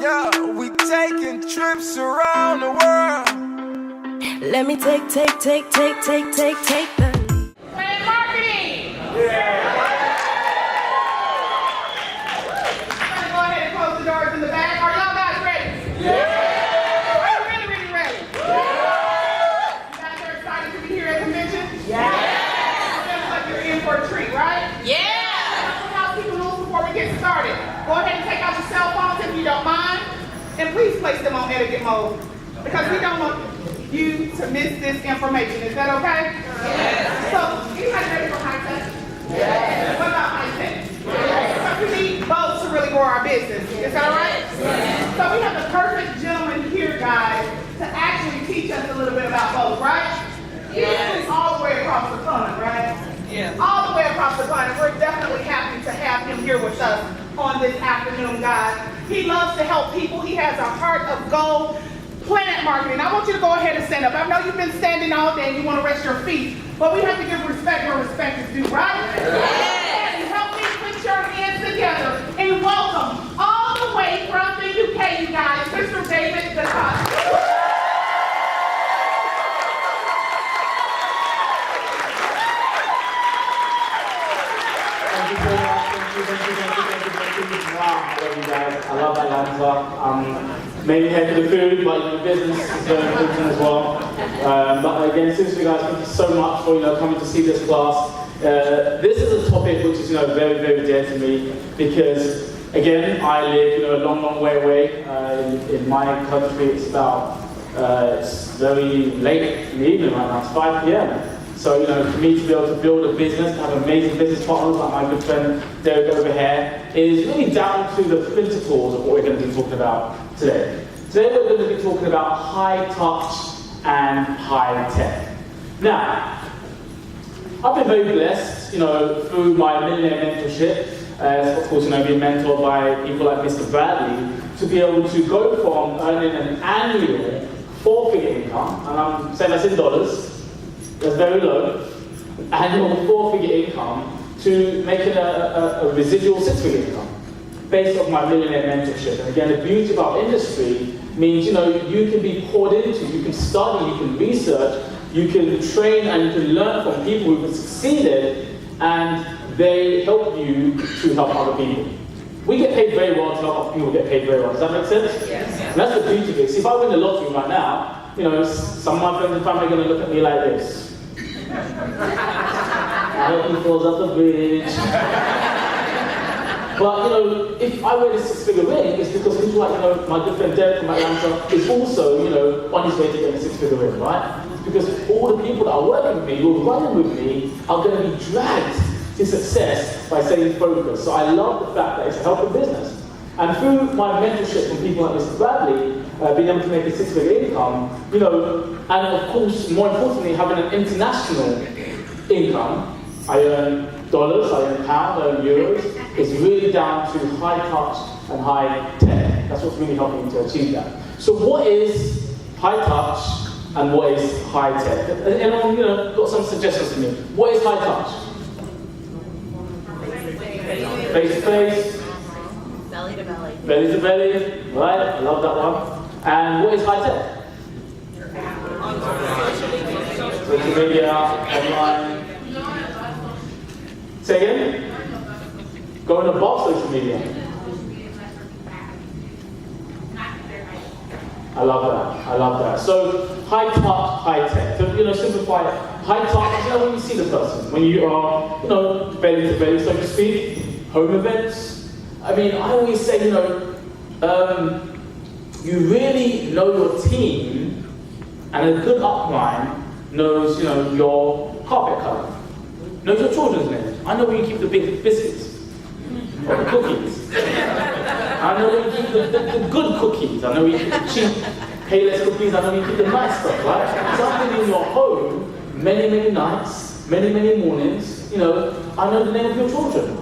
Yeah, we taking trips around the world. Let me take the Brand marketing! Yeah. I'm gonna go ahead and close the doors in the back. Are y'all guys ready? Yeah! Are you really ready? Yeah! You guys are excited to be here at convention? Yeah! Feels like you're in for a treat, right? Yeah! Some housekeeping rules before we get started. Go ahead and take out your cell phones if you don't mind. And please place them on etiquette mode. Because we don't want you to miss this information. Is that okay? Yes. So, anybody ready for high tech? Yes. What about high tech? Yes. Because we need both to really grow our business. Is that all right? Yes. So we have the perfect gentleman here, guys, to actually teach us a little bit about both, right? Yes. All the way across the pond, right? Yes. All the way across the pond. And we're definitely happy to have him here with us on this afternoon, guys. He loves to help people. He has a heart of gold. Planet Marketing. I want you to go ahead and stand up. I know you've been standing all day and you want to rest your feet, but we have to give respect where respect is due, right? Yes. And help me put your hands together and welcome all the way from the UK, you guys, Mr. David Dacosta. Thank you so much. Thank you. Wow, I love you guys. I love Atlanta. Mainly here for the food, but business is very important as well. But again, seriously guys, thank you so much for coming to see this class. This is a topic which is very, very dear to me because again, I live a long way away. In my country, it's about it's very late in the evening right now. It's 5 p.m. So for me to be able to build a business, to have amazing business partners like my good friend Derek over here, is really down to the principles of what we're going to be talking about today. Today we're going to be talking about high touch and high tech. Now, I've been very blessed, through my millionaire mentorship, of course, being mentored by people like Mr. Bradley, to be able to go from earning an annual 4-figure income, and I'm saying that's in dollars, that's very low, annual 4-figure income, to making a residual 6-figure income, based off my millionaire mentorship. And again, the beauty of our industry means, you can be poured into, you can study, you can research, you can train and you can learn from people who have succeeded, and they help you to help other people. We get paid very well to help other people get paid very well. Does that make sense? Yes. And that's the beauty of it. See, if I win the lottery right now, some of my friends and family are going to look at me like this. I hope he falls off the bridge. But if I wear this 6-figure ring, it's because people like my good friend Derek from Atlanta is also on his way to get a 6-figure ring, right? It's because all the people that are working with me, who are running with me, are going to be dragged to success by staying focused. So I love the fact that it's a healthy business. And through my mentorship from people like Mr. Bradley, being able to make a 6-figure income, and of course, more importantly, having an international income. I earn dollars, I earn pounds, I earn euros. It's really down to high touch and high tech. That's what's really helping me to achieve that. So what is high touch and what is high tech? Anyone, got some suggestions to me? What is high touch? Face to face. belly to belly. Belly to belly, right? I love that one. And what is high tech? Social media, online. Say again? Going above social media. I love that. So, high touch, high tech. So, simplify it. High touch is when you see the person. When you are, belly to belly, so to speak. Home events. I always say, you really know your team, and a good upline knows, your carpet color. Knows your children's names. I know where you keep the big biscuits. Or the cookies. I know where you keep the good cookies. I know where you keep the cheap Payless cookies. I know where you keep the nice stuff, right? Something in your home, many nights, many mornings, I know the name of your children.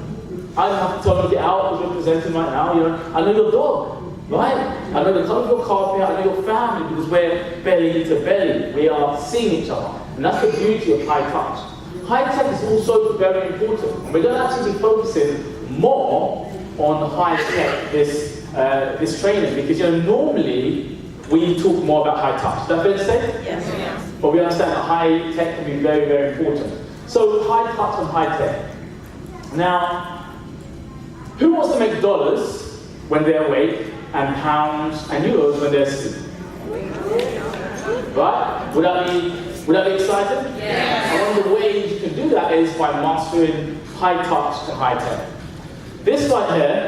I don't have to tell them to get out because we're presenting right now, I know your dog, right? I know the color of your carpet, I know your family because we're belly to belly. We are seeing each other. And that's the beauty of high touch. High tech is also very important. And we're going to actually be focusing more on high tech this training, because normally we talk more about high touch. Is that fair to say? Yes. But we understand that high tech can be very, very important. So high touch and high tech. Now, who wants to make dollars when they're awake and pounds and euros when they're asleep? Right? Would that be exciting? Yes. And one of the ways you can do that is by mastering high touch and high tech. This right here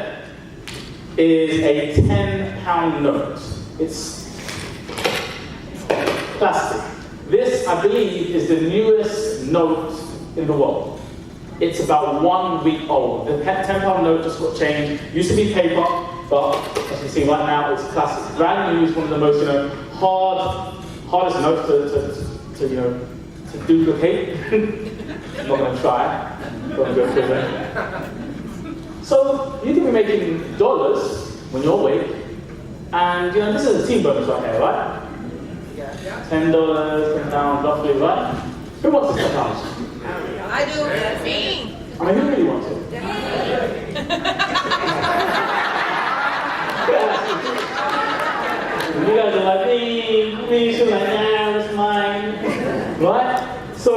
is a £10 note. It's plastic. This, I believe, is the newest note in the world. It's about 1 week old. The £10 note just got changed. Used to be paper, but as you see right now, it's plastic. Brand new is one of the most, hardest notes to duplicate. I'm not going to try. I'm going to go through that. So you can be making dollars when you're awake, and this is a team bonus right here, right? $10, £10 roughly, right? Who wants this £10? I do. Me. I mean, who really wants it? You guys are like, me, she's like, nah, it's mine. Right? So,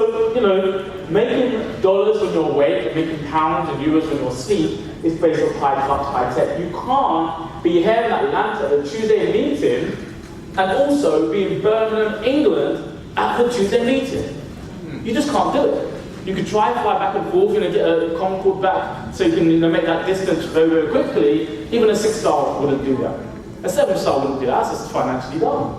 making dollars when you're awake and making pounds and euros when you're asleep is based on high touch, high tech. You can't be here in Atlanta at the Tuesday meeting and also be in Birmingham, England at the Tuesday meeting. You just can't do it. You could try to fly back and forth, get a Concorde back so you can make that distance very, very quickly. Even a 6-star wouldn't do that. A 7-star wouldn't do that. That's just financially done.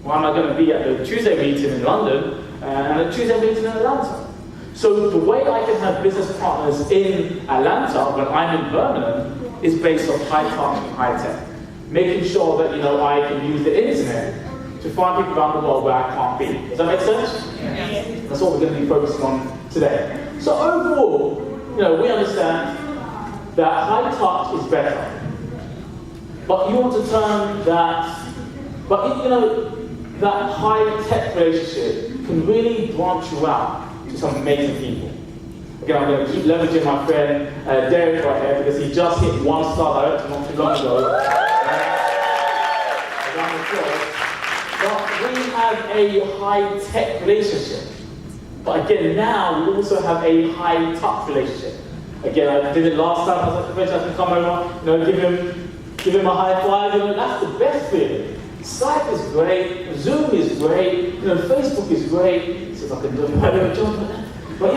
Well, am I going to be at the Tuesday meeting in London and a Tuesday meeting in Atlanta? So the way I can have business partners in Atlanta when I'm in Birmingham is based on high touch and high tech. Making sure that I can use the internet to find people around the world where I can't be. Does that make sense? Yes. That's what we're going to be focusing on today. So overall, we understand that high touch is better. But you want to turn that, that high tech relationship can really branch you out to some amazing people. Again, I'm going to keep leveraging my friend Derek right here because he just hit 1-star director not too long ago. But we have a high-tech relationship. But again, now we also have a high-touch relationship. Again, I did it last time. I was like, I can come over, give him a high five. That's the best feeling. Skype is great, Zoom is great, Facebook is great. See if I can do a better job. But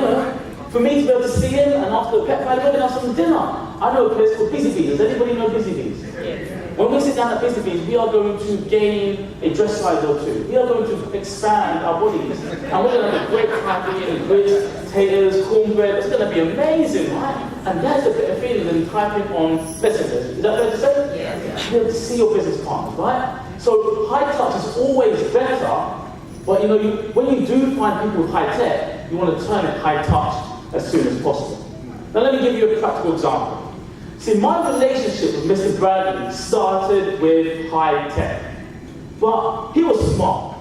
for me to be able to see him and after the pet rally, we're going to have some dinner. I know a place called Busy Bees. Does anybody know Busy Bees? Yes. When we sit down at Busy Bees, we are going to gain a dress size or two. We are going to expand our bodies. And we're going to have a great time eating grits, potatoes, cornbread. It's going to be amazing, right? And that's a better feeling than typing on messages. Is that fair to say? Yes. You're able to see your business partners, right? So high touch is always better, but when you do find people with high tech, you want to turn it high touch as soon as possible. Now let me give you a practical example. See, my relationship with Mr. Bradley started with high tech, but he was smart.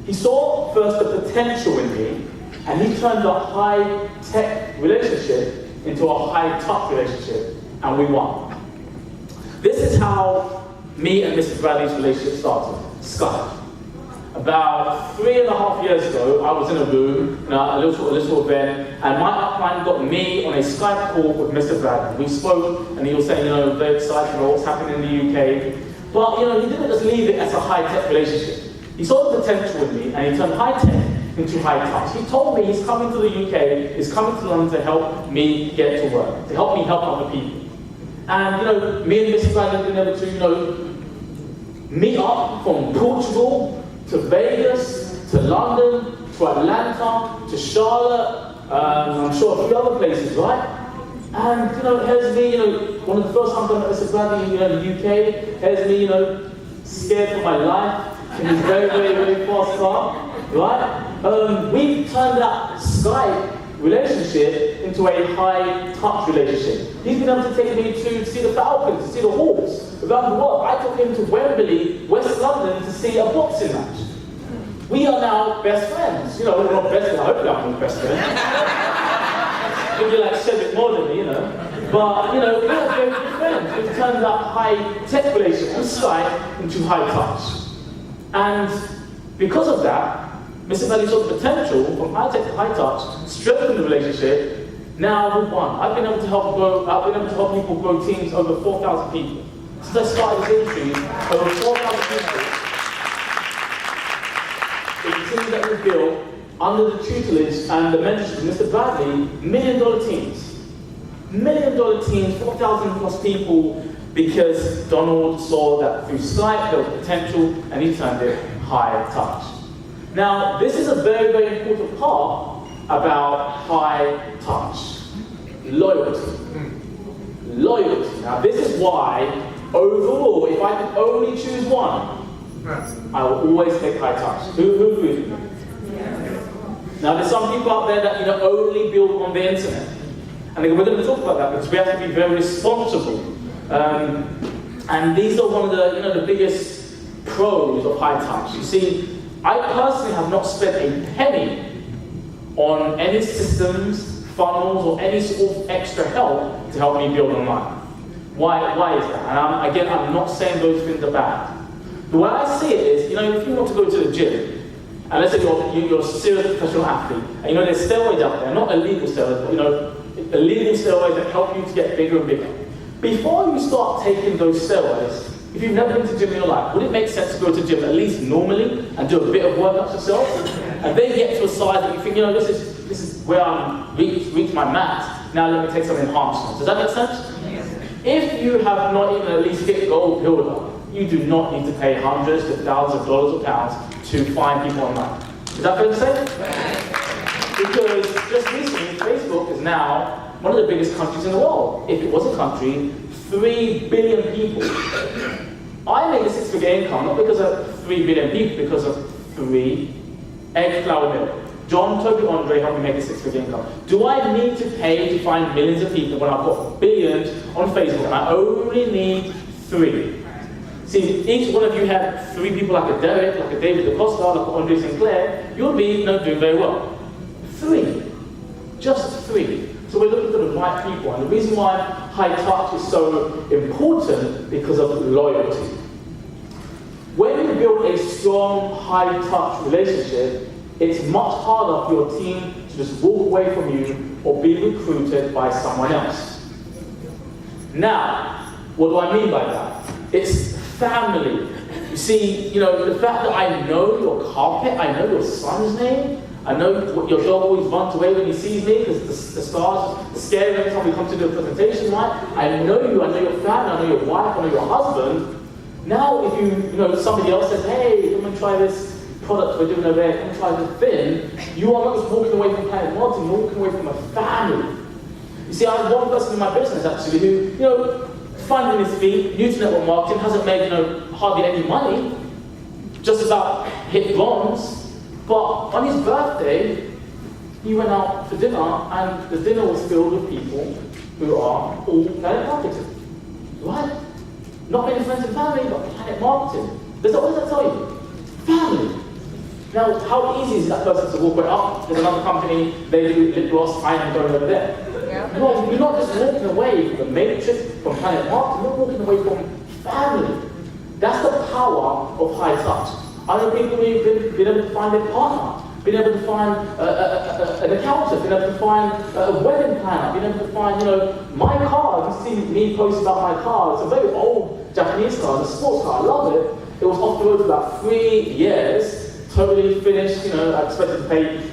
He saw first the potential in me, and he turned a high tech relationship into a high touch relationship, and we won. This is how me and Mr. Bradley's relationship started, Skype. About 3.5 years ago, I was in a room, a little event, and my upline got me on a Skype call with Mr. Bradley. We spoke, and he was saying, very excited about what's happening in the UK. But, he didn't just leave it as a high-tech relationship. He saw the potential in me, and he turned high-tech into high-touch. He told me he's coming to the UK, he's coming to London to help me get to work, to help me help other people. And, me and Mr. Bradley have been able to, meet up from Portugal to Vegas, to London, to Atlanta, to Charlotte, I'm sure a few other places, right? And, here's me, one of the first times I met Mr. Bradley, in the UK, here's me, scared for my life, in his very, very, very fast car, right? We've turned that Skype relationship into a high-touch relationship. He's been able to take me to see the Falcons, to see the Hawks around the world. I took him to Wembley, West London, to see a boxing match. We are now best friends. We're not best friends. I hope I'm not best friends. Maybe you said it more than me, But, we're very good turn that high-tech relationship on Skype into high touch. And because of that, Mr. Valley saw the potential from high-tech to high touch, strengthen the relationship. Now we've won. I've been able to help people grow teams over 4,000 people. Since I started this industry, over 4,000 people. The teams that we built under the tutelage and the mentorship of Mr. Bradley, $1 million teams. $1 million teams, 4,000 plus people, because Donald saw that through Skype there was potential and he turned it high touch. Now, this is a very, very important part about high touch. Loyalty. Loyalty. Now, this is why, overall, if I could only choose one, I will always take high touch. Who agrees with me? Now, there's some people out there that only build on the internet. And we're going to talk about that because we have to be very responsible. And these are one of the biggest pros of high touch. You see, I personally have not spent a penny on any systems, funnels, or any sort of extra help to help me build online. Why is that? And again, I'm not saying those things are bad. The way I see it is, if you want to go to the gym, and let's say you're a serious professional athlete, and there's steroids out there, not illegal steroids, but illegal steroids that help you to get bigger and bigger. Before you start taking those steroids, if you've never been to gym in your life, would it make sense to go to gym at least normally and do a bit of workouts yourself? And then get to a size that you think, this is where I'm reach my max. Now let me take some enhancements. Does that make sense? Yes. If you have not even at least hit gold builder, you do not need to pay hundreds to thousands of dollars or pounds to find people online. Is that fair to say? Yes. Because just recently, Facebook is now one of the biggest countries in the world. If it was a country, 3 billion people. I made a 6-figure income, not because of 3 billion people, because of 3 egg flour milk. John, Toby, Andre helped me make a 6-figure income. Do I need to pay to find millions of people when I've got billions on Facebook and I only need 3? See, each one of you had 3 people like a Derek, like a David Dacosta, like a Andre Sinclair, you'll be doing very well. 3. Just 3. So we're looking for the right people, and the reason why high touch is so important because of loyalty. When you build a strong high touch relationship, it's much harder for your team to just walk away from you or be recruited by someone else. Now, what do I mean by that? It's family. You see, the fact that I know your carpet, I know your son's name, I know your dog always runs away when he sees me because the stars scare him every time we come to do a presentation, right? I know you, I know your family, I know your wife, I know your husband. Now if somebody else says, hey, come and try this product we're doing over there, come and try this thing, you are not just walking away from Planet Marketing, you're walking away from a family. You see, I have one person in my business actually who, finding his feet, new to network marketing, hasn't made hardly any money, just about hit bronze. But on his birthday, he went out for dinner, and the dinner was filled with people who are all Planet Marketing. Right? Not many friends and family, but Planet Marketing. What does that tell you? Family. Now, how easy is that person to walk away? Oh, there's another company, they do lip gloss, I am going over there. Yeah. No, you're not just walking away from the matrix, from Planet Marketing, you're walking away from family. That's the power of high touch. Other people have been able to find their partner, been able to find an accountant, been able to find a wedding planner, been able to find, my car. You see me post about my car. It's a very old Japanese car, it's a sports car, I love it. It was off the road for about 3 years, totally finished, I expected to pay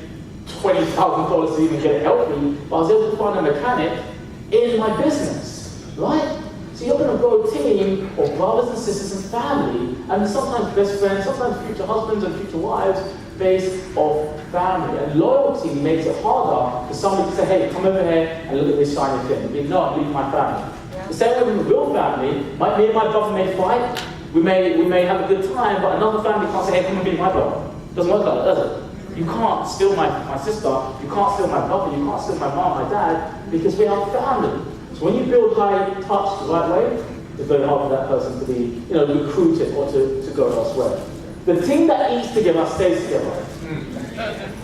$20,000 to even get it healthy, but I was able to find a mechanic in my business, right? So you're going to grow a team of brothers and sisters and family, and sometimes best friends, sometimes future husbands and future wives, based off family. And loyalty makes it harder for somebody to say, hey, come over here and look at this shiny thing. You know, I'm leaving my family. Yeah. The same way with a real family, me and my brother may fight, we may have a good time, but another family can't say, hey, come and be my brother. It doesn't work like that, does it? You can't steal my sister, you can't steal my brother, you can't steal my mom, my dad, because we are family. So when you build high touch the right way, it's very hard for that person to be, recruited or to go elsewhere. The team that eats together stays together.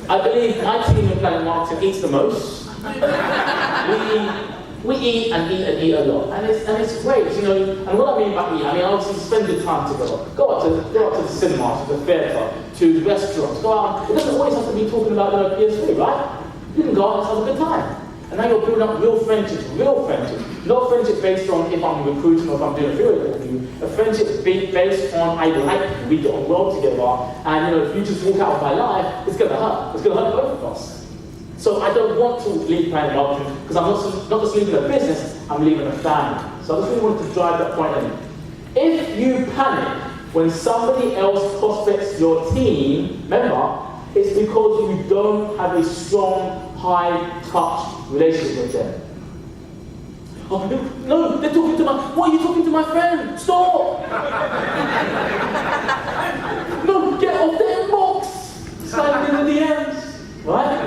I believe my team in Planet Marketing eats the most. We eat and eat and eat a lot, and it's great, you know. And what I mean by eat, I mean obviously spend good time together. Go out to the cinema, to the theatre, to restaurants. Go out. It doesn't always have to be talking about PS3, right? You can go out and have a good time. And now you're building up real friendships, not friendship based on if I'm recruiting or if I'm doing a field interview. A friendship based on I like you, we get on well together, and you know if you just walk out of my life, it's going to hurt. It's going to hurt both of us. So I don't want to leave Planet Marketing because I'm not just leaving a business, I'm leaving a family. So I just really wanted to drive that point in. If you panic when somebody else prospects your team, remember, it's because you don't have a strong, high-touch relationship with them. Oh, no, they're talking to why are you talking to my friend? Stop! No, get off the inbox! Sliding in the DMs, right?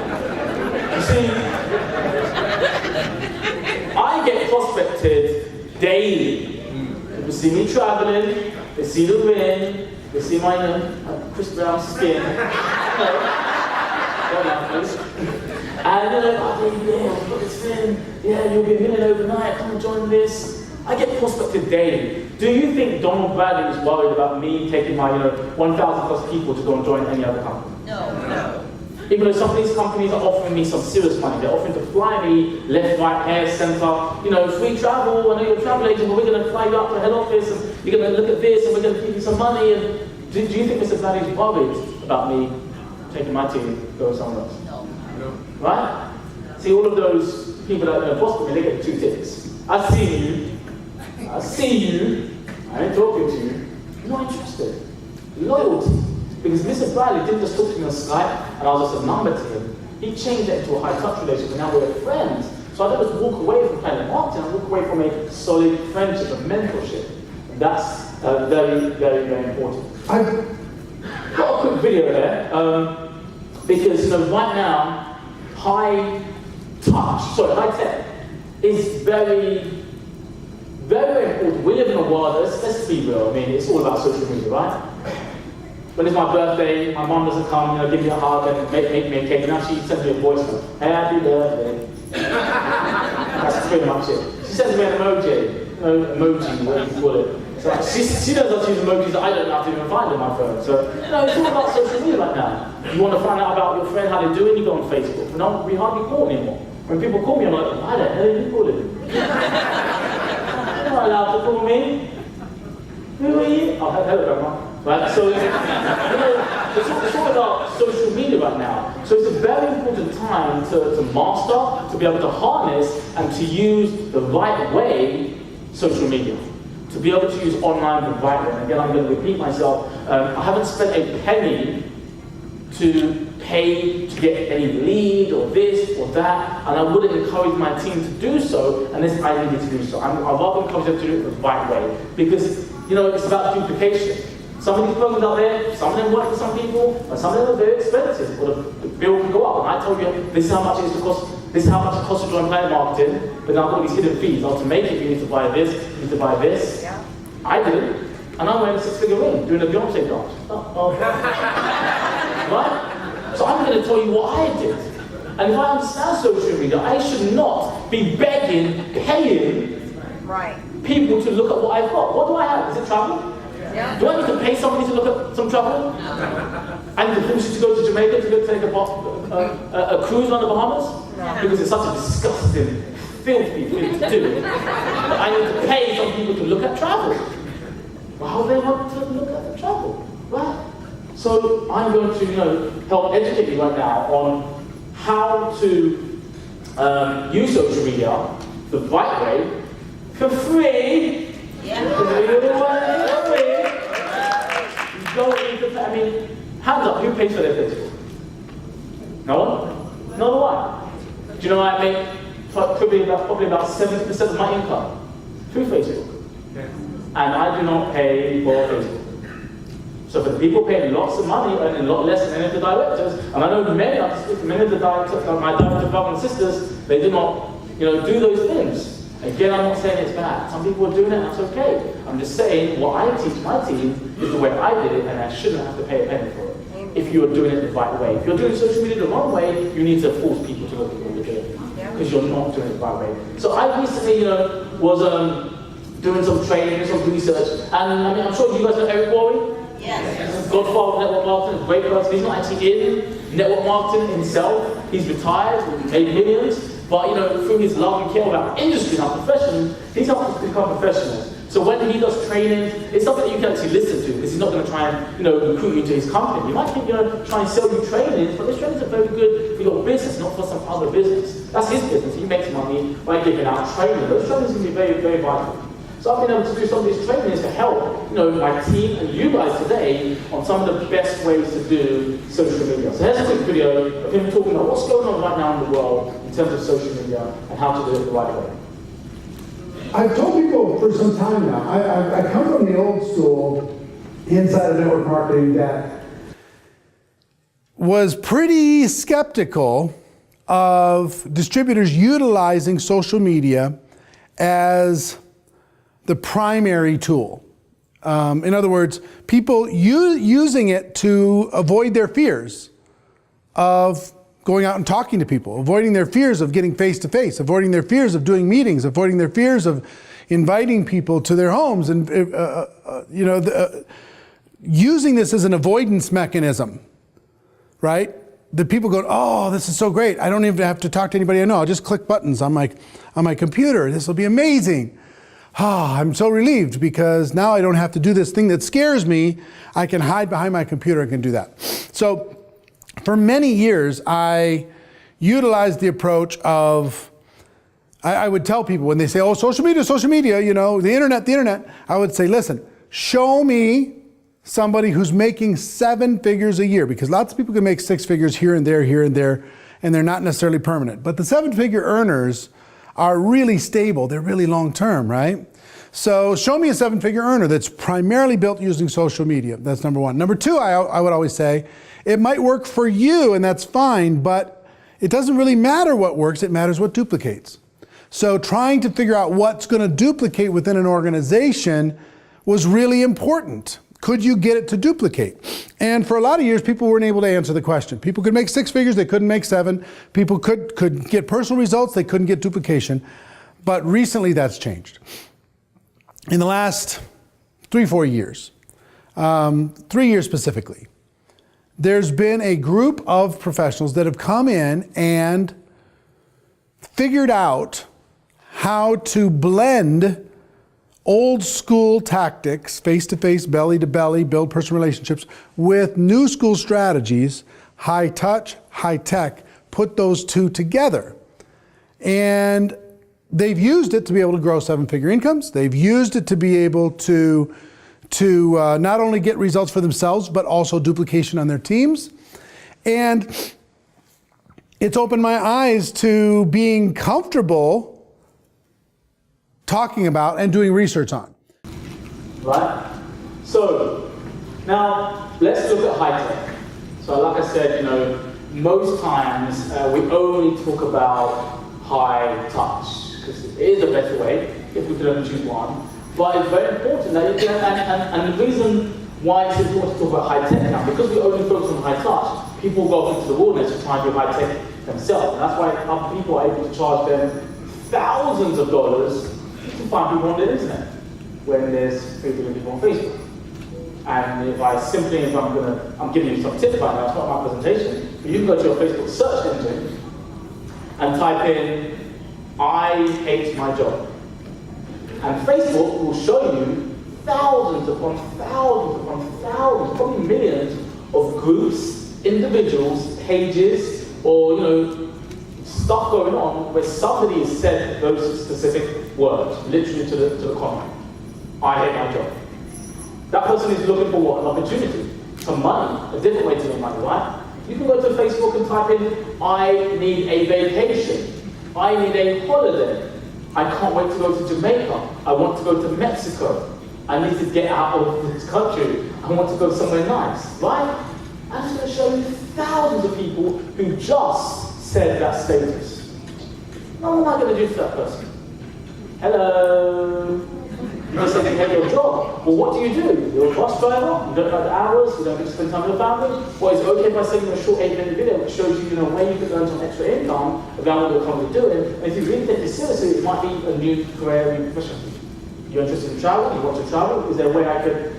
You see, I get prospected daily. People see me traveling, they see the ring, they see my Chris Brown skin. And they're like, oh yeah, I've got this thing. Yeah, you'll be a million overnight, come and join this. I get prospected daily. Do you think Donald Bradley is worried about me taking my 1,000 plus people to go and join any other company? No. Even though some of these companies are offering me some serious money, they're offering to fly me left, right, hair, centre, free travel. I know you're a travel agent, but we're going to fly you up to the head office, and you're going to look at this, and we're going to give you some money. And do you think Mr. Bradley is worried about me taking my team, going somewhere else? No. Right? See, all of those people that are prospering, they get 2 ticks. I see you, I ain't talking to you, you're not interested. Loyalty. Because Mr. Bradley didn't just talk to me on Skype and I was just a number to him. He changed it into a high-touch relationship and now we're friends. So I don't just walk away from Planet Marketing, I walk away from a solid friendship, a mentorship. And that's very, very, very important. I've got a quick video there. Because right now, high tech is very, very, very important. We live in a world, let's be real, I mean, it's all about social media, right? When it's my birthday, my mum doesn't come, give me a hug and make me a cake. Now she sends me a voice note. Happy birthday. That's pretty much it. She sends me an emoji, what do you call it? So she knows how to use emojis that I don't know how to even find on my phone. So, it's all about social media right now. You want to find out about your friend, how they're doing, you go on Facebook. No, we hardly call anymore. When people call me, I'm like, why the hell are you calling? You're not allowed to call me. Who are you? Oh, hello, Grandma. Right? So, it's all about social media right now. So it's a very important time to master, to be able to harness, and to use the right way social media. To be able to use online the right way. And again, I'm going to repeat myself. I haven't spent a penny to pay to get any lead or this or that, and I wouldn't encourage my team to do so unless I needed to do so. I'd rather encourage them to do it the right way because it's about duplication. Some of these programs out there, some of them work for some people, and some of them are very expensive, or the bill can go up. And I told you this is how much it is to cost. This is how much it costs to join Planet Marketing, but now I've got these hidden fees. To make it, you need to buy this, you need to buy this. Yeah. I didn't, and I'm wearing a 6-figure ring, doing a Beyonce dance. Right? So I'm going to tell you what I did. And if I understand social media, I should not be begging, paying people to look at what I've got. What do I have? Is it travel? Yeah. Do I need to pay somebody to look at some travel? I need to force you to go to Jamaica to go take a cruise on the Bahamas? Because it's such a disgusting, filthy thing to do. I need to pay some people to look at travel. Why would they want to look at the travel? Right? So I'm going to help educate you right now on how to use social media the right way for free. Hands up, who pays for their Facebook? No one? No one. Do you know what I make? Probably about 70% of my income through Facebook. And I do not pay for Facebook. So for the people paying lots of money, earning a lot less than any of the directors, and I know many of the directors, my director brothers and sisters, they do not do those things. Again, I'm not saying it's bad. Some people are doing it, and that's okay. I'm just saying what I teach my team is the way I did it, and I shouldn't have to pay a penny for it. If you are doing it the right way. If you're doing social media the wrong way, you need to force people to look at what you're doing. because you're not doing it the right way. So I recently, was doing some training, some research, and I mean, I'm sure you guys know Eric Worre. Yes. Godfather of network marketing, great person. He's not actually in network marketing himself. He's retired, made millions, but through his love and care about industry and our profession, he's helped us become professionals. So when he does training, it's something that you can actually listen to, because he's not going to try and recruit you into his company. You might think try and sell you trainings, but those trainings are very good for your business, not for some other business. That's his business. He makes money by giving out training. Those trainings can be very, very vital. So I've been able to do some of these trainings to help my team and you guys today on some of the best ways to do social media. So here's a quick video of him talking about what's going on right now in the world in terms of social media and how to do it the right way. I've told people for some time now, I come from the old school inside of network marketing that was pretty skeptical of distributors utilizing social media as the primary tool. In other words, people using it to avoid their fears of going out and talking to people, avoiding their fears of getting face-to-face, avoiding their fears of doing meetings, avoiding their fears of inviting people to their homes, and using this as an avoidance mechanism, right? The people go, oh, this is so great. I don't even have to talk to anybody I know. I'll just click buttons on my computer. This will be amazing. I'm so relieved because now I don't have to do this thing that scares me. I can hide behind my computer and can do that. So for many years, I utilized the approach of, I would tell people when they say, oh, social media, the internet, I would say, listen, show me somebody who's making 7 figures a year, because lots of people can make 6 figures here and there, and they're not necessarily permanent. But the 7-figure earners are really stable. They're really long-term, right? So show me a 7-figure earner that's primarily built using social media. That's number one. Number two, I would always say, it might work for you and that's fine, but it doesn't really matter what works, it matters what duplicates. So trying to figure out what's going to duplicate within an organization was really important. Could you get it to duplicate? And for a lot of years, people weren't able to answer the question. People could make 6 figures, they couldn't make 7. People could get personal results, they couldn't get duplication. But recently that's changed. In the last 3-4 years, 3 years specifically, there's been a group of professionals that have come in and figured out how to blend old school tactics, face-to-face, belly-to-belly, build personal relationships, with new school strategies, high touch, high tech, put those two together. And they've used it to be able to grow 7-figure incomes. They've used it to be able to not only get results for themselves, but also duplication on their teams. And it's opened my eyes to being comfortable talking about and doing research on. Right? So, now let's look at high tech. So like I said, most times we only talk about high touch, because it is a better way if we could only choose one. But it's very important that and the reason why it's important to talk about high tech now, because we only focus on high touch, people go into the wilderness to try and do high tech themselves. And that's why other people are able to charge them thousands of dollars to find people on the internet when there's 3 billion people on Facebook. And I'm giving you some tips right now, it's not my presentation, but you can go to your Facebook search engine and type in, I hate my job. And Facebook will show you thousands upon thousands upon thousands, probably millions of groups, individuals, pages, or stuff going on where somebody has said those specific words, literally to the comment. I hate my job. That person is looking for what? An opportunity, some money, a different way to make money, right? You can go to Facebook and type in, I need a vacation. I need a holiday. I can't wait to go to Jamaica. I want to go to Mexico. I need to get out of this country. I want to go somewhere nice, right? I'm just going to show you thousands of people who just said that status. Now what am I going to do for that person? Hello? You just say, hey, your job. Well, what do? You're a bus driver, you don't like the hours, you don't get to spend time with your family. Well, is it okay if I send you a short 8-minute video that shows you, where you can earn some extra income about what you're currently doing? And if you really take this seriously, it might be a new career, new profession. You're interested in travel, you want to travel, is there a way I could,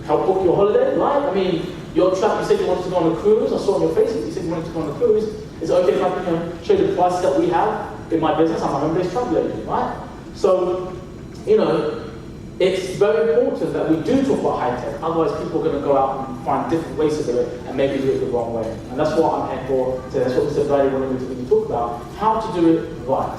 help book your holiday, right? I mean, you said you wanted to go on a cruise, I saw on your Facebook, you said you wanted to go on a cruise. Is it okay if I can, show you the prices that we have in my business? I'm a home-based travel agent, right? So, it's very important that we do talk about high tech, otherwise people are going to go out and find different ways to do it and maybe do it the wrong way. And that's what I'm here for today. That's what Mr. Brady wanted me to talk about, how to do it right.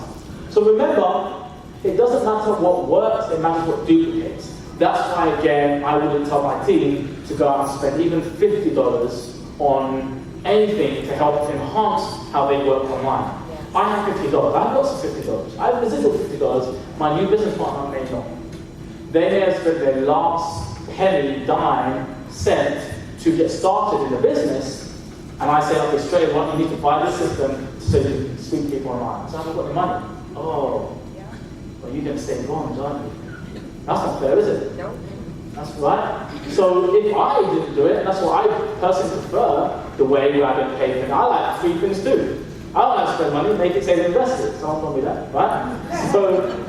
So remember, it doesn't matter what works, it matters what duplicates. That's why, again, I wouldn't tell my team to go out and spend even $50 on anything to help enhance how they work online. I have $50, I have lots of $50. I have residual $50, my new business partner may not. They may have spent their last penny, dime, cent to get started in the business, and I say, okay, straight away, you need to buy this system so you can speak to people online. So I haven't got any money. Oh, well, you're going to stay bonds, aren't you? That's not fair, is it? No. That's right. So if I didn't do it, and that's what I personally prefer, the way where I get paid, and I like 3 things too. I don't like to spend money, make it say they invest it. Someone told me that, right? So,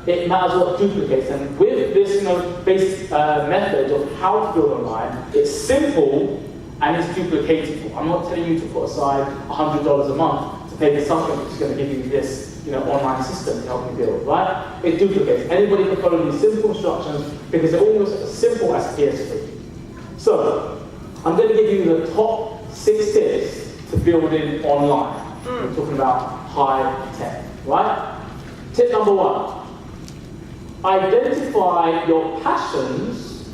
it matters what duplicates. And with this, basic method of how to build online, it's simple and it's duplicatable. I'm not telling you to put aside $100 a month to pay for something which is going to give you this, online system to help you build, right? It duplicates. Anybody can follow these simple instructions because they're almost as simple as PS3. So, I'm going to give you the top 6 tips to building online. We're talking about high tech, right? Tip number 1. Identify your passions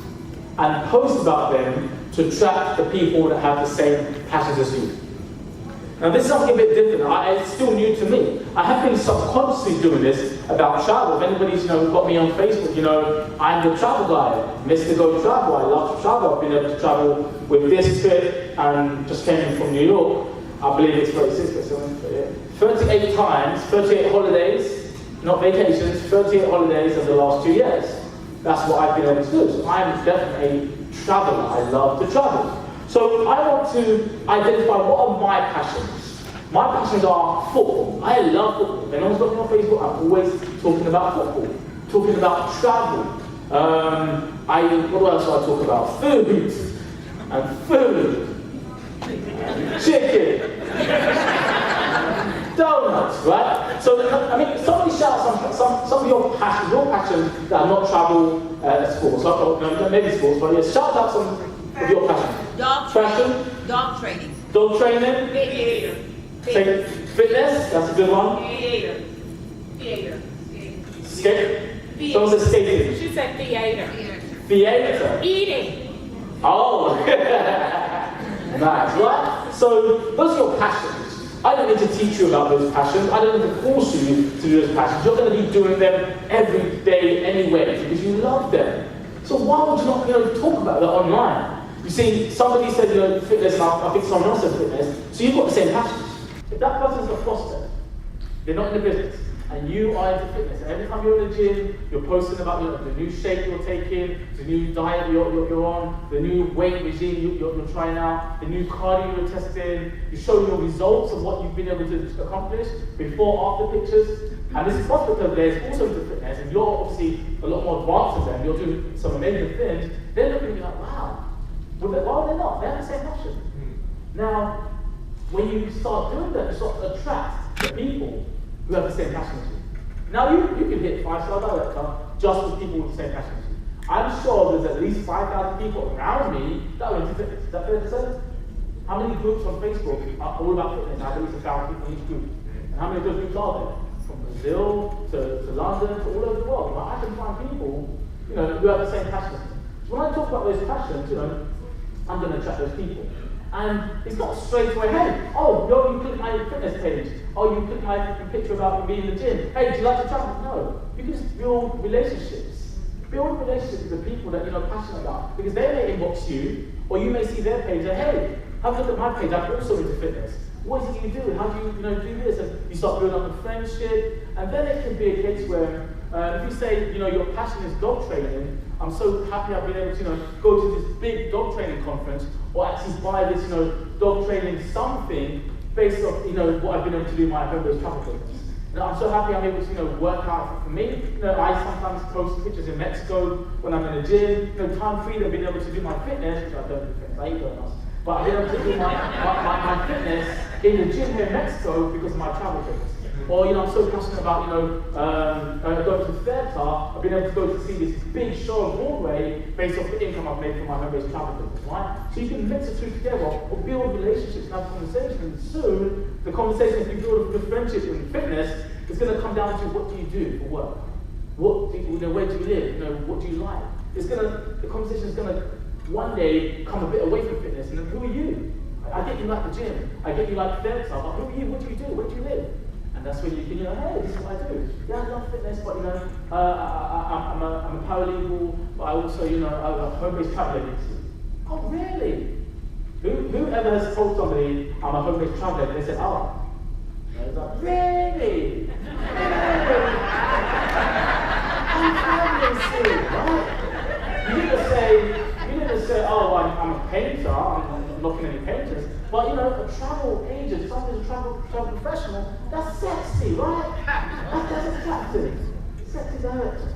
and post about them to attract the people that have the same passions as you. Now this is something a bit different. It's still new to me. I have been subconsciously doing this about travel. If anybody's got me on Facebook, I'm the travel guy, Mr. Go Travel. I love to travel. I've been able to travel with this trip and just came in from New York. I believe it's 38 times, 38 holidays, not vacations, 38 holidays in the last 2 years. That's what I've been able to do. So I'm definitely a traveler. I love to travel. So I want to identify what are my passions. My passions are football. I love football. If anyone's got me on Facebook, I'm always talking about football, talking about travel. What else do I talk about? Food and food. Chicken. Donuts, right? So, somebody shout some of your passions that are not travel sports. No, maybe sports, but yeah, shout out some of your passions. Fashion. Dog training. Dog training. Theater. Fitness, that's a good one. Theater. Skate. Someone says skating. She said theater. Theater. Eating. Oh. Nice, right? So, those are your passions. I don't need to teach you about those passions. I don't need to force you to do those passions. You're going to be doing them every day anyway because you love them. So why would you not talk about that online? You see, somebody said fitness, and I think someone else said fitness, so you've got the same passions. If that person's a prospect, they're not in the business, and you are into fitness, and every time you're in the gym, you're posting about the new shape you're taking, the new diet you're on, the new weight regime you're trying out, the new cardio you're testing, you're showing your results of what you've been able to accomplish, before, after pictures. And this prospect over there is also into fitness, and you're obviously a lot more advanced than them, you're doing some amazing things. They're looking at you like, wow, why are they not? They have the same passion. Now, when you start doing that, you start to attract the people who have the same passion as you. Now, you can hit 5-star director just with people with the same passion as you. I'm sure there's at least 5,000 people around me that are into fitness. Is that fair to say? How many groups on Facebook are all about fitness? I believe it's 1,000 people in each group. And how many of those groups are there? From Brazil to London to all over the world. I can find people, who have the same passion. So when I talk about those passions, I'm going to attract those people. And it's not straight away, hey, you click my fitness page. Oh, you click my picture about me in the gym. Hey, do you like to travel? No. You can just build relationships. Build relationships with the people that you're passionate about. Because they may inbox you, or you may see their page and, hey, have a look at my page, I'm also into fitness. What is it you do? How do you, do this? And you start building up a friendship, and then it can be a case where If you say, your passion is dog training, I'm so happy I've been able to, go to this big dog training conference, or actually buy this, dog training something based off, what I've been able to do in my home-based travel business. I'm so happy I'm able to, work out for me. I sometimes post pictures in Mexico when I'm in the gym. Time free, being able to do my fitness, which I don't do fitness, I eat donuts. But I've been able to do my fitness in the gym here in Mexico because of my travel business. Or, I'm so passionate about, going to theatre. I've been able to go to see this big show of Broadway based off the income I've made from my home-based travel business, right? So you can mix the two together, or build relationships and have conversations. And soon, the conversation, if you build a good friendship in fitness, is going to come down to what do you do for work? Where do you live? What do you like? The conversation is going to one day come a bit away from fitness, and then who are you? I get you like the gym. I get you like theatre. But who are you? What do you do? Where do you live? And that's when you can, hey, this is what I do. Yeah, I love fitness, but I'm a paralegal, but I also, I'm a home-based travel agency. Oh, really? Whoever has told somebody I'm a home-based travel agency, they said, oh. And I was like, really? I'm traveling soon, right? You didn't say, oh, I'm a painter. I'm not looking at any painters. But a travel agent, somebody who's a travel professional, that's sexy, right? That's attractive. Sexy director.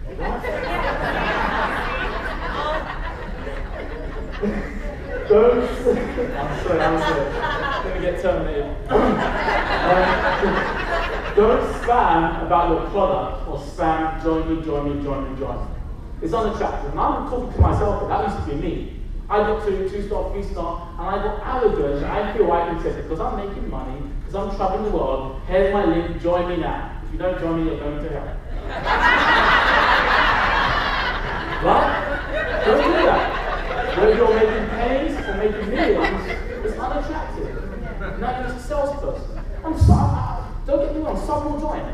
I'm sorry. Let me get terminated. Don't spam about your product or spam, join me. It's unattractive. And I'm talking to myself, but that used to be me. I got to 2-star, 3-star, and I got arrogant. I feel I can say it because I'm making money, because I'm traveling the world. Here's my link, join me now. If you don't join me, you're going to hell. Right? Don't do that. Whether you're making pennies or making millions, it's unattractive. Now you're just a salesperson. And some, don't get me wrong, some will join.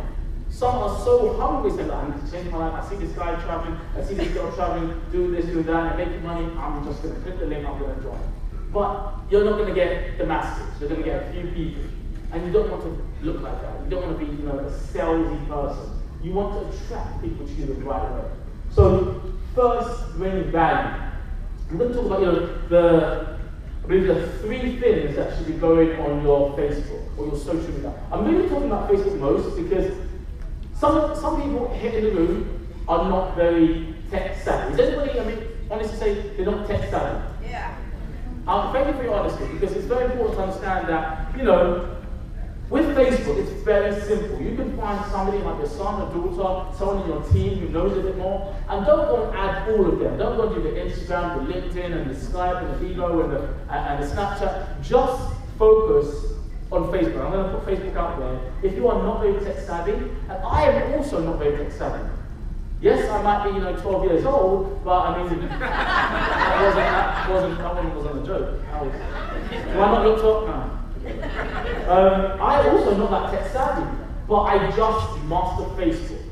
Some are so hungry, saying, I need to change my life. I see this guy traveling, I see this girl traveling, do this, do that, and making money. I'm just going to click the link, I'm going to join. But you're not going to get the masses. You're going to get a few people. And you don't want to look like that. You don't want to be, a salesy person. You want to attract people to you the right way. So, first, bring value. I'm going to talk about, I believe there are 3 things that should be going on your Facebook or your social media. I'm really talking about Facebook most because some people here in the room are not very tech savvy. Is anybody, honestly say they're not tech savvy? Yeah. Thank you for your honesty, because it's very important to understand that, with Facebook, it's very simple. You can find somebody like your son or daughter, someone in your team who knows a bit more, and don't go and add all of them. Don't go and do the Instagram, the LinkedIn, and the Skype, and the Vivo, and the Snapchat. Just focus on Facebook. I'm going to put Facebook out there. If you are not very tech savvy, and I am also not very tech savvy. Yes, I might be, 12 years old, but that one wasn't a joke. Do I not look top? No. I also not that tech savvy, but I just master Facebook.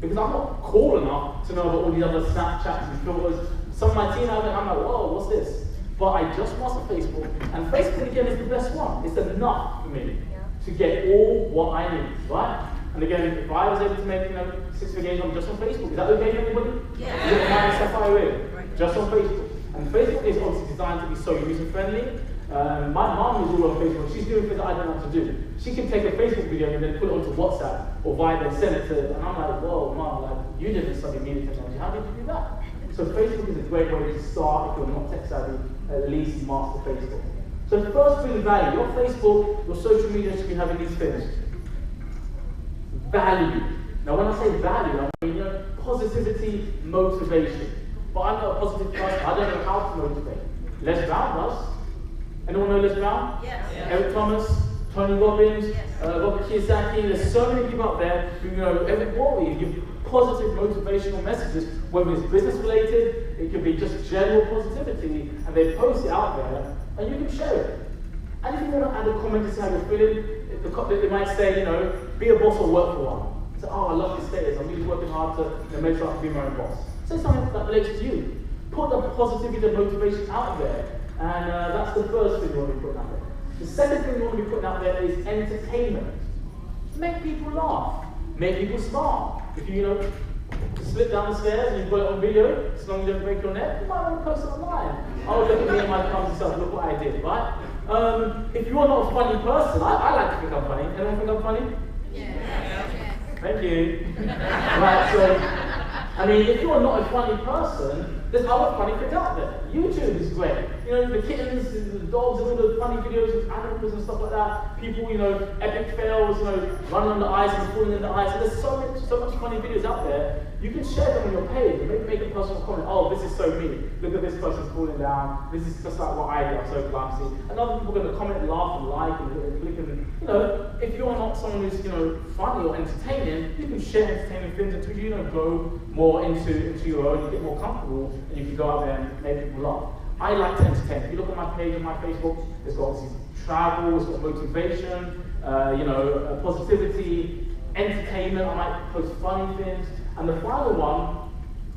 Because I'm not cool enough to know about all these other Snapchats and filters. Some of my team out there, I'm like, whoa, what's this? But I just master Facebook, and Facebook again is the best one. It's enough for me to get all what I need, right? And again, if I was able to make 6-figure income just on Facebook, is that okay for anybody? Yeah. Just on Facebook. And Facebook is obviously designed to be so user-friendly. My mom is all on Facebook. She's doing things that I don't know what to do. She can take a Facebook video and then put it onto WhatsApp or Viber and send it to, and I'm like, whoa, mom, you didn't study media technology. How did you do that? So Facebook is a great way to start if you're not tech savvy, at least master Facebook. So first bring value. Your Facebook, your social media should be having these things. Value. Now when I say value, I mean positivity, motivation. But I'm not a positive person. I don't know how to motivate. Les Brown does. Anyone know Les Brown? Yes. Eric Thomas, Tony Robbins, Robert Kiyosaki. There's so many people out there who give positive motivational messages, whether it's business related, it could be just general positivity, and they post it out there, and you can share it. And if you want to add a comment to say how you're feeling, they might say, be a boss or work for one. Say, I love this status, I'm really working hard to make sure I can be my own boss. Say something that relates to you. Put the positivity and motivation out there, and that's the first thing you want to be putting out there. The second thing you want to be putting out there is entertainment. Make people laugh, make people smile. If you slip down the stairs and you've got it on video, as long as you don't break your neck, you might want to post it online. Oh, look at me and my clumsy self, look what I did, right? If you're not a funny person, I like to think I'm funny. Anyone think I'm funny? Yeah. Thank you. Right, so, I mean, if you're not a funny person, there's other funny things out there. YouTube is great. The kittens, the dogs, and all the funny videos with animals and stuff like that. People, epic fails, running on the ice and falling in the ice. And there's so much funny videos out there. You can share them on your page and maybe make a personal comment. Oh, this is so me. Look at this person's falling down. This is just like what I do. I'm so clumsy. And other people are going to comment, laugh, and like, and click. And if you're not someone who's funny or entertaining, you can share entertaining things until you go more into your own. You get more comfortable, and you can go out there and make people laugh. I like to entertain. If you look at my page on my Facebook, it's got obviously travel, it's got motivation, positivity, entertainment. I might post funny things. And the final one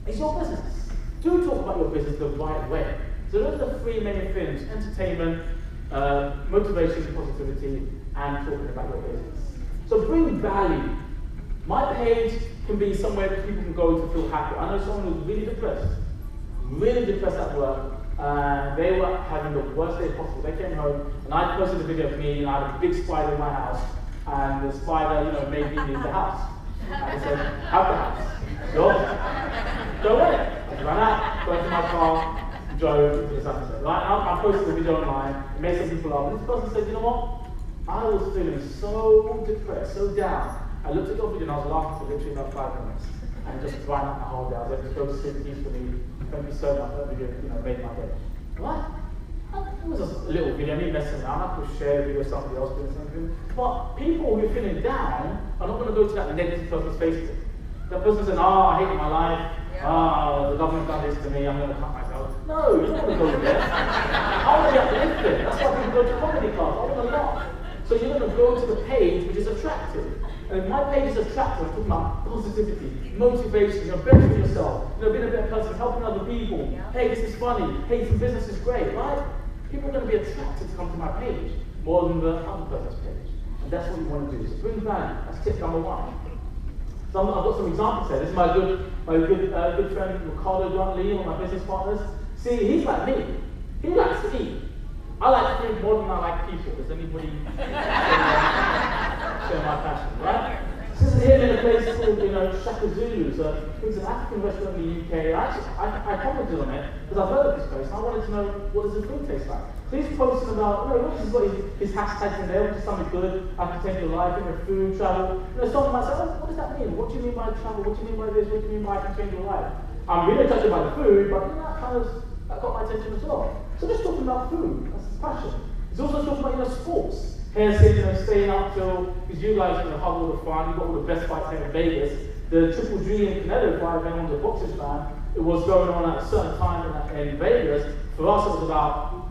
is your business. Do talk about your business the right way. So those are the three main things: entertainment, motivation, positivity, and talking about your business. So bring value. My page can be somewhere that people can go to feel happy. I know someone who's really depressed at work. They were having the worst day possible. They came home and I posted a video of me, and I had a big spider in my house, and the spider, made me leave the house. And I said, have the house. Go away. I ran out, got into my car, drove to the sunset. Right? I posted the video online, it made some people laugh. And this person said, you know what? I was feeling so depressed, so down. I looked at your video and I was laughing for literally about 5 minutes. And just ran out the whole day. I was able to go to sleep peacefully. Thank you so much. That video, made my day. What? It was just a little video, me messing around. I could share the video with somebody else doing something. But people who are feeling down are not going to go to that negative person's Facebook. That person says, I hate my life. The government done this to me. I'm going to cut myself. No, you don't want to go there. I want to be uplifted. That's why people go to comedy clubs. I want to laugh. So you're going to go to the page which is attractive. And if my page is attractive, I'm talking about positivity, motivation, bettering yourself, being a better person, helping other people. Hey, this is funny. Hey, this business is great, right? People are going to be attracted to come to my page more than the other person's page. And that's what you want to do. So bring value. That's tip number one. So I've got some examples here. This is my good friend Ricardo Grant-Lee, one of my business partners. See, he's like me. He likes to eat. I like food more than I like people. Does anybody share my passion, right? This is here in a place called, Shaka Zulu. So it's an African restaurant in the UK. I commented on it because I've heard of this place and I wanted to know what does the food taste like. So he's posting about, he's got his hashtags in there, which is something good. I can change your life, food, travel. Someone might say, what does that mean? What do you mean by travel? What do you mean by this? What do you mean by I can change your life? I'm really attracted by the food, but that got my attention as well. So just talking about food, that's his passion. He's also talking about sports. Here saying, staying up till, because you guys have all the fun, you've got all the best fights here in Vegas. The Triple G and Canelo fight, if anyone's a boxing fan, it was going on at a certain time in Vegas. For us, it was about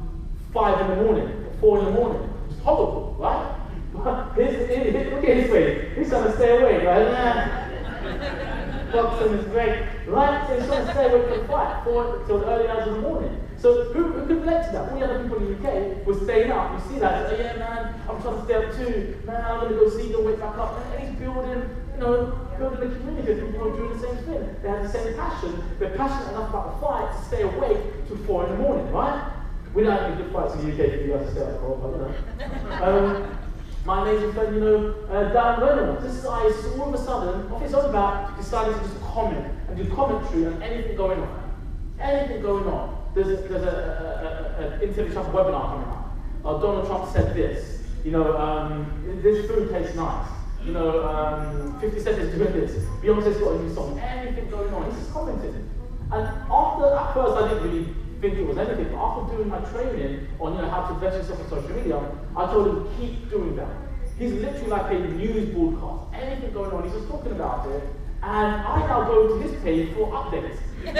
5 in the morning, 4 in the morning. It was horrible, right? Look at his face. He's trying to stay awake, right? Boxing is great, right? So he's trying to stay awake for the fight, till the early hours of the morning. So who could relate to that? All the other people in the UK were staying up. You see that? Say, yeah, man, I'm trying to stay up too. Man, I'm going to go see them, wake back up. And he's building a community of people who are doing the same thing. They have the same passion. They're passionate enough about the fight to stay awake till 4 in the morning, right? We don't have any good fights in the UK for you guys to stay up for, but my amazing friend, Dan Reynolds, this guy is all of a sudden, off his own back, decided to just comment and do commentary on anything going on. Anything going on. There's an Intelligent Trump webinar coming out. Donald Trump said this. This food tastes nice. 50 Cent is doing this. Beyonce's got a new song. Anything going on. He's just commenting. And at first I didn't really think it was anything, but after doing my training on how to vet yourself on social media, I told him keep doing that. He's literally like a news broadcast. Anything going on, he's just talking about it. And I now go to his page for updates. You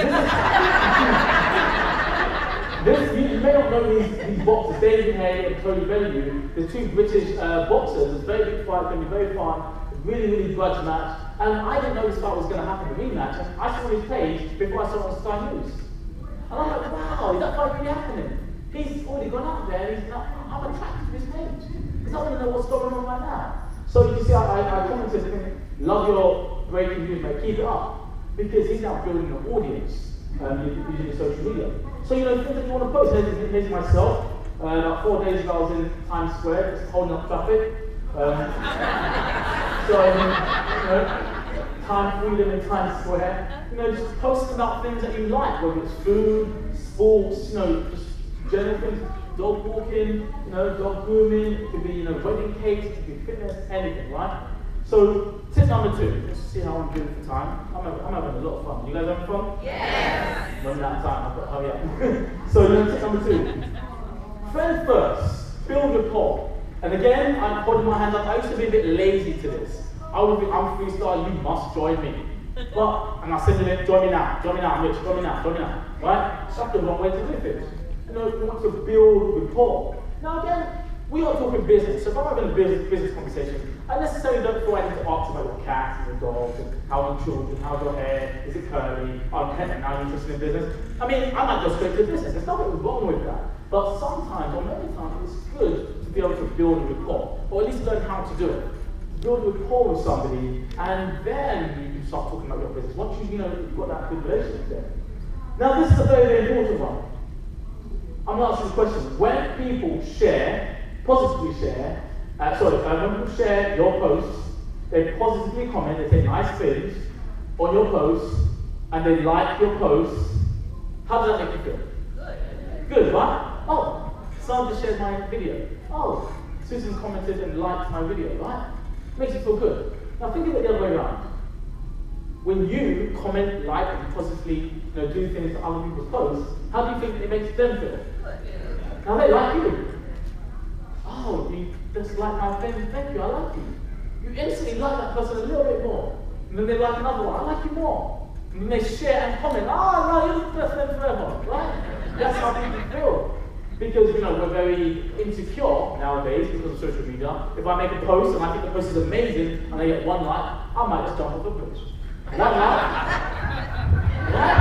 may not know these boxers, David Hay and Tony Bellew, the two British boxers. It's a very big fight, going to be very fun, really grudge match. And I didn't know this fight was going to happen, the rematch. And I saw his page before I saw it on Sky News. And I'm like, wow, is that fight really happening? He's already gone out there, I'm attracted to his page. Because I want to know what's going on right now. So you see, I commented, love your breaking news, mate. Keep it up. Because he's now building an audience using his social media. So, you know, things that you want to post. Here's myself. About 4 days ago, I was in Times Square, just holding up traffic. So, you know, time freedom in Times Square. You know, just posting about things that you like, whether it's food, sports, you know, just general things. Dog walking, you know, dog grooming, it could be, you know, wedding cakes, it could be fitness, anything, right? So, tip number 2, let's see how I'm doing for time. I'm having a lot of fun. You guys having fun? Yes! Running out of time, I've got to hurry up. So, you know, tip number 2. Friend first, build rapport. And again, I'm holding my hand up. I used to be a bit lazy to this. I would think, I'm freestyle, you must join me. And I said to them, join me now, Mitch, join me now, right? That's the wrong way to do things. You know, we want to build rapport. Now again, we are talking business, so if I'm having a business conversation, I necessarily don't feel I need to ask about your cats and your dogs, and how are your children, how's your hair, is it curly, are you now interested in business? I mean, I might go straight to business, there's nothing wrong with that. But sometimes, or many times, it's good to be able to build a rapport, or at least learn how to do it. Build a rapport with somebody, and then you can start talking about your business. Once you've got that good relationship there. Now, this is a very, very important one. I'm going to ask you a question. When people share, positively share, when people share your posts, they positively comment, they say nice things on your posts, and they like your posts, how does that make you feel? Good, right? Oh, someone just shared my video. Oh, Susan commented and liked my video, right? Makes you feel good. Now think of it the other way around. When you comment, like, and positively do things to other people's posts, how do you think it makes them feel? Now they like you. Oh, you just like my thing, thank you, I like you. You instantly like that person a little bit more. And then they like another one, I like you more. And then they share and comment, no, you're the best friend forever, right? That's how people feel. Because, we're very insecure nowadays because of social media. If I make a post and I think the post is amazing and I get 1 like, I might just jump off the bridge. 1 like. Right?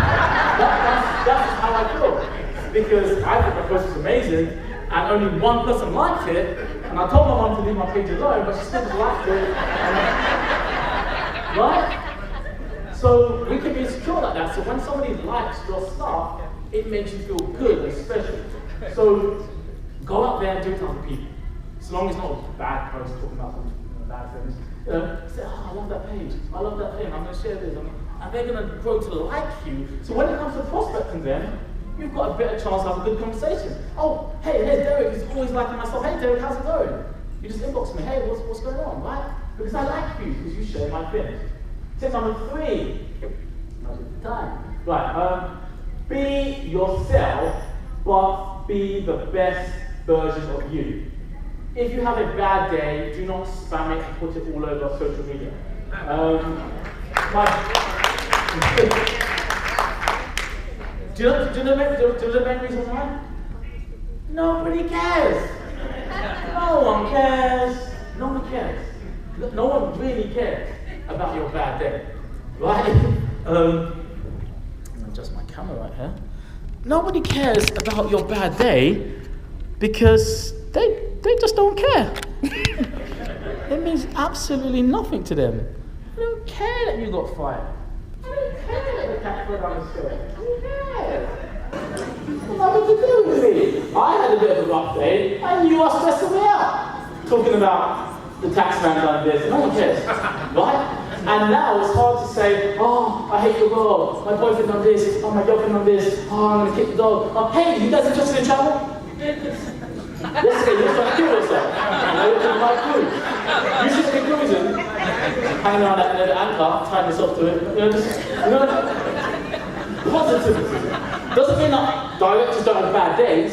That's how I feel. Because I think the post is amazing and only 1 person liked it, and I told my mom to leave my page alone, but she still liked it. Right? So we can be insecure like that. So when somebody likes your stuff, it makes you feel good and special. So go out there and do it to other people. As long as it's not a bad post talking about some bad things. Say, oh, I love that page. I love that thing. I'm going to share this. And they're going to grow to like you. So when it comes to prospecting them, you've got a better chance to have a good conversation. Oh, hey, here's Derek. He's always liking my stuff. Hey, Derek, how's it going? You just inbox me. Hey, what's going on, right? Because I like you, because you share my things. Tip number 3. Time. Right. Be yourself, but be the best version of you. If you have a bad day, do not spam it and put it all over social media. Do you know the main reason why? Nobody cares. No one cares. No one cares. No one really cares about your bad day, right? I'm gonna adjust my camera right here. Nobody cares about your bad day because they just don't care. It means absolutely nothing to them. They don't care that you got fired. They don't care that the cat fell down the stairs. Who cares? Nothing to do with me. I had a bit of a rough day and you are stressing me out. Talking about the tax man done this. No one cares, right? And now it's hard to say, oh, I hate your dog, my boyfriend done this, oh, my girlfriend done this, oh, I'm going to kick the dog. Oh, hey, you guys interested in travel? Yesterday, you were trying to kill yourself. Now you're doing my cruise. You should be cruising, hanging around that anchor, tying yourself to it. Positivity. Doesn't mean that directors don't have bad days.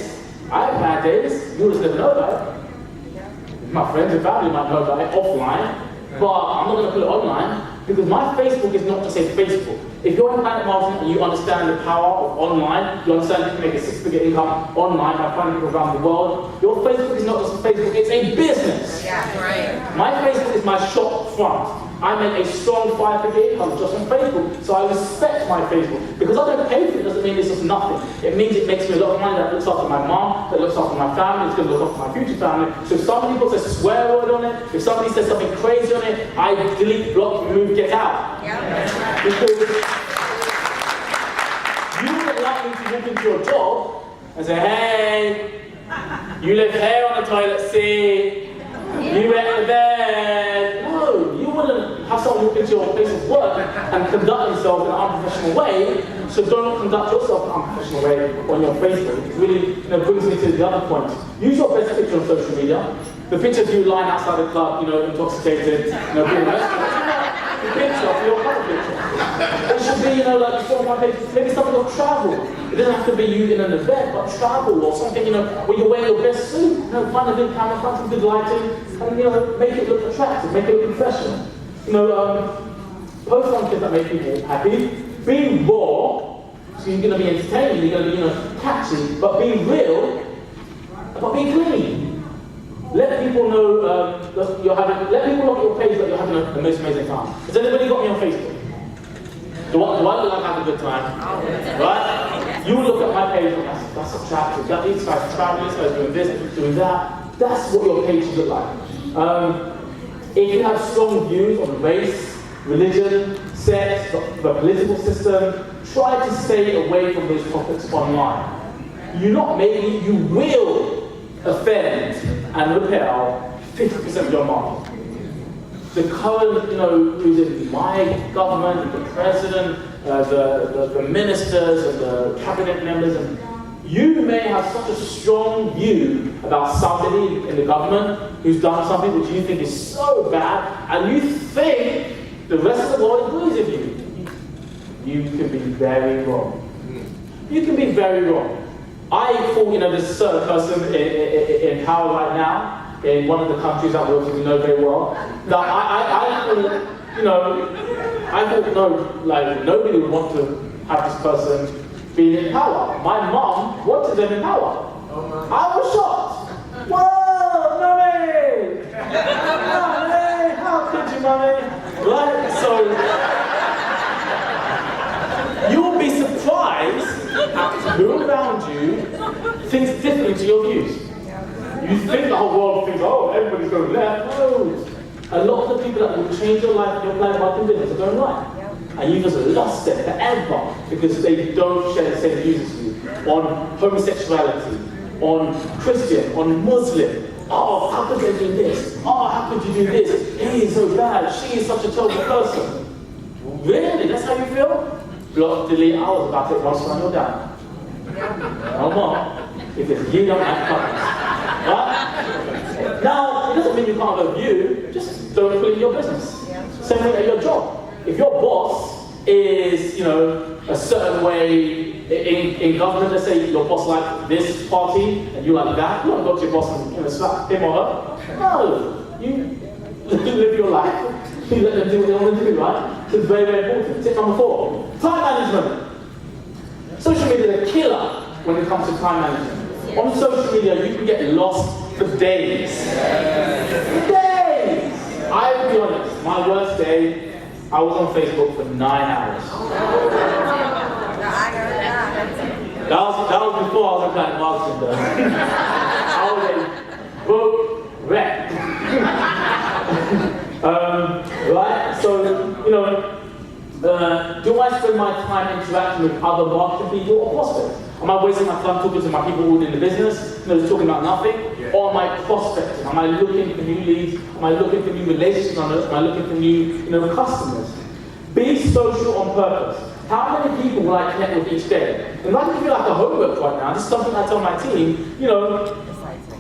I have bad days, you just never know about it. My friends and family might know about it offline. But I'm not going to put it online because my Facebook is not just a Facebook. If you're in planet marketing and you understand the power of online, you understand you can make a 6-figure income online by finding people around the world, your Facebook is not just a Facebook, it's a business. Yeah, right. My Facebook is my shop front. I make a strong fight for income just on Facebook, so I respect my Facebook. Because I don't pay for it doesn't mean it's just nothing. It means it makes me a lot of money that looks after my mom, that looks after my family, it's going to look after my future family. So if some people say a swear word on it, if somebody says something crazy on it, I delete, block, remove, get out. Yeah. Because you wouldn't like me to walk into your job and say, hey, you left hair on the toilet seat. You went to bed. No, you wouldn't have someone walk into your place of work and conduct themselves in an unprofessional way. So don't conduct yourself in an unprofessional way on your Facebook. It really brings me to the other point. Use your best picture on social media. The picture of you lying outside the club, intoxicated, being the picture for your cover picture. It should be, like you saw on my page, maybe something of travel. It doesn't have to be you in an event, but travel or something, where you wear your best suit. Find a good camera, find some good lighting, and make it look attractive, make it look professional. Post on things that make people happy. Be raw, so you're going to be entertaining, you're going to be, catchy, but be real, but be clean. Let people know that you're having. Let people look at your page that you're having the most amazing time. Has anybody got me on Facebook? Do I look like I have a good time? Right? You look at my page, that's attractive. These guys traveling, these guys doing this, doing that. That's what your page should look like. If you have strong views on race, religion, sex, the political system, try to stay away from those topics online. You will offend and repel 50% of your market. The current, who's in my government, the president, the ministers and the cabinet members, and you may have such a strong view about somebody in the government who's done something which you think is so bad, and you think the rest of the world agrees with you. You can be very wrong. You can be very wrong. I thought, there's a certain person in power right now, in one of the countries that we know very well, that I thought, nobody would want to have this person being in power. My mom wanted them in power. I was shocked. Whoa, mommy! Mommy, how could you, mommy? Right? So, you'll be surprised at who around you thinks differently to your views. You think the whole world thinks, oh, everybody's going left. No. A lot of the people that will change your life and your plan about business are going right. And you just lost it forever because they don't share the same views as you on homosexuality, on Christian, on Muslim. Oh, how could they do this? Oh, how could you do this? He is so bad. She is such a terrible person. Really? That's how you feel? Block, delete, I was about to take one son, you're down. No more. If it's you, don't have comments. Right? Now, it doesn't mean you can't have a view, just don't put it in your business. Same way at your job. If your boss is, a certain way in government, let's say your boss like this party and you like that, you don't go to your boss and slap him or her. No. You live your life. You let them do what they want to do, right? So it's very, very important. Tip number 4, time management. Social media is a killer when it comes to time management. On social media, you can get lost for days. Days! I will be honest, my worst day, I was on Facebook for 9 hours. That was before I was applying marketing though. I was a book wreck. Right? So, do I spend my time interacting with other marketing people or prospects? Am I wasting my time talking to my people who are in the business, talking about nothing? Yeah. Or am I prospecting? Am I looking for new leads? Am I looking for new relationships? Am I looking for new customers? Be social on purpose. How many people will I connect with each day? And I can give you like a homework right now. This is something I tell my team,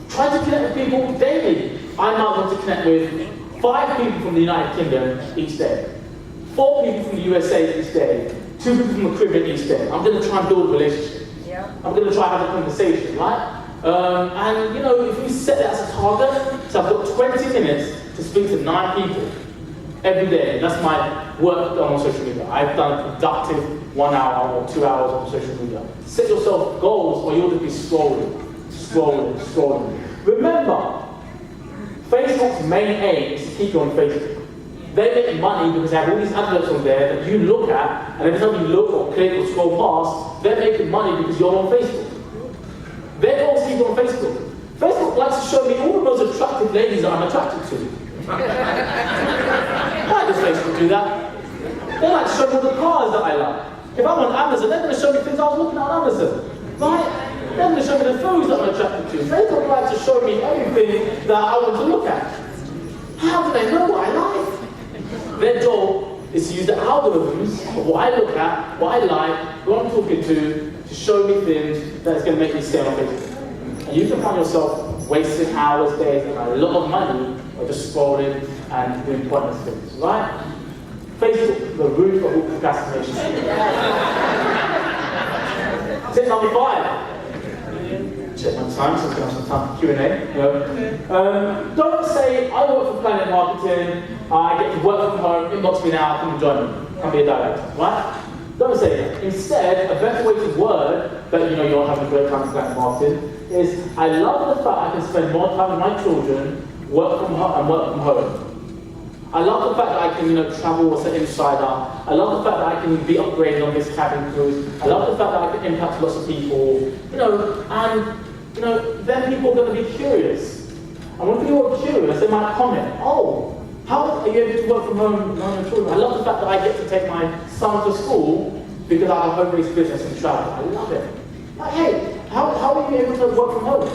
try to connect with people daily. I might want to connect with 5 people from the United Kingdom each day, 4 people from the USA each day, 2 people from the Caribbean each day. I'm going to try and build a relationship. I'm going to try and have a conversation, right? And if you set that as a target, so I've got 20 minutes to speak to 9 people every day. That's my work done on social media. I've done a productive 1 hour or 2 hours on social media. Set yourself goals or you'll just be scrolling. Remember, Facebook's main aim is to keep you on Facebook. They make money because they have all these adverts on there that you look at, and every time you look or click or scroll past, they're making money because you're on Facebook. They don't see you on Facebook. Facebook likes to show me all the most attractive ladies that I'm attracted to. Why does Facebook do that? They like to show me all the cars that I like. If I'm on Amazon, they're going to show me things I was looking at on Amazon. Right? They're going to show me the foods that I'm attracted to. They don't like to show me everything that I want to look at. How do they know what I like? Their job is to use the algorithms of what I look at, what I like, who I'm talking to show me things that is going to make me stay on Facebook. And you can find yourself wasting hours, days, and a lot of money by just scrolling and doing pointless things, right? Facebook, the root of all procrastination. Tip number 5. Check my time, so I'm going to have some time for Q&A. Don't say, I work for Planet Marketing, I get to work from home, inbox me now, come and join me, come be a director, right? Don't say that. Instead, a better way to word that you're having a great time with Planet Marketing is, I love the fact I can spend more time with my children, work from home, and work from home. I love the fact that I can, travel as an insider. I love the fact that I can be upgraded on this cabin cruise. I love the fact that I can impact lots of people. Then people are going to be curious. And when people are curious, they might comment, oh, how are you able to work from home with your children? I love the fact that I get to take my son to school because I have a home-based business and travel. I love it. Like, hey, how are you able to work from home?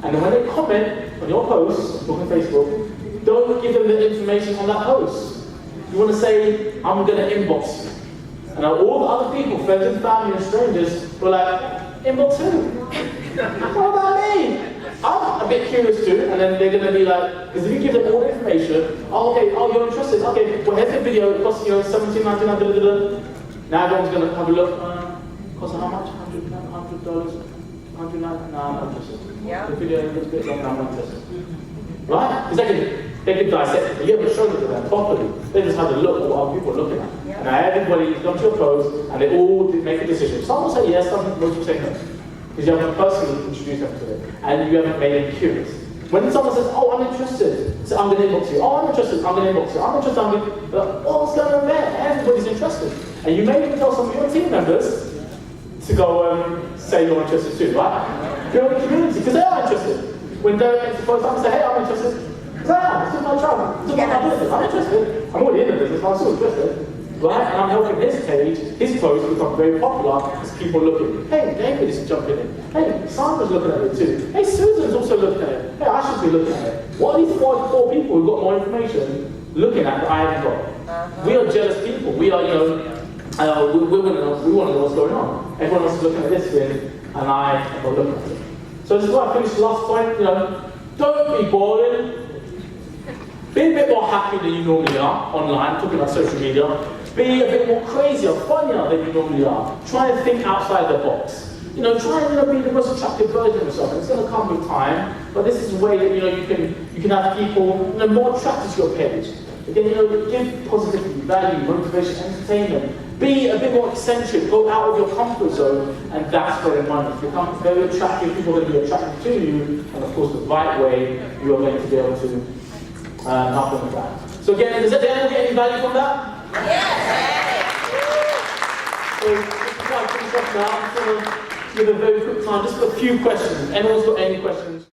And then when they comment on your post, on Facebook, don't give them the information on that post. You want to say, I'm going to inbox you. And all the other people, friends and family and strangers, were like, inbox who? What about me? I'm a bit curious too, and then they're going to be like, because if you give them all the information, oh, okay, oh, you're interested, okay, well, here's the video, it costs $17.99, Now everyone's going to have a look, costs how much? $100, $100, $109, no, I'm not interested. Yeah. The video looks a bit long, I'm not interested. Right? Because they can dissect it, but you haven't shown it to them properly. They just had a look at what other people are looking at. Yeah. And now everybody comes to your post, and they all make a decision. Some will say yes, some will say no. Because you haven't personally introduced them to it, and you haven't made them curious. When someone says, oh, I'm interested, say, I'm going to inbox you. Oh, I'm interested, I'm going to inbox you. I'm interested, I'm going to... Oh, what's going on there? Everybody's interested. And you may even tell some of your team members to go say you're interested too, right? Build a community, because they are interested. When they're supposed to say, hey, I'm interested. Because I am, it's just my travel, it's just my business, I'm interested. I'm already in the business, but I'm still interested. Right? And I'm helping his page, his post become very popular as people looking. Hey, David is jumping in. Hey, Sandra's looking at it too. Hey, Susan's also looking at it. Hey, I should be looking at it. What are these four people who've got more information looking at that I haven't got? We are jealous people. We are, we want to know what's going on. Everyone else is looking at this thing, and I am not looking at it. So this is why I finished the last point, don't be boring. Be a bit more happy than you normally are online, talking about social media. Be a bit more crazy or funnier than you normally are. Try and think outside the box. Try and be the most attractive version of yourself. It's going to come with time, but this is a way that you can have people more attracted to your page. Again, give positivity, value, motivation, entertainment. Be a bit more eccentric. Go out of your comfort zone, and that's where the money becomes very attractive. People are going to be attracted to you, and of course, the right way you are going to be able to help them with that. So again, does anyone get any value from that? Yes. So, before I finish up now, I'm just going to give a very quick time, just for a few questions. Anyone's got any questions?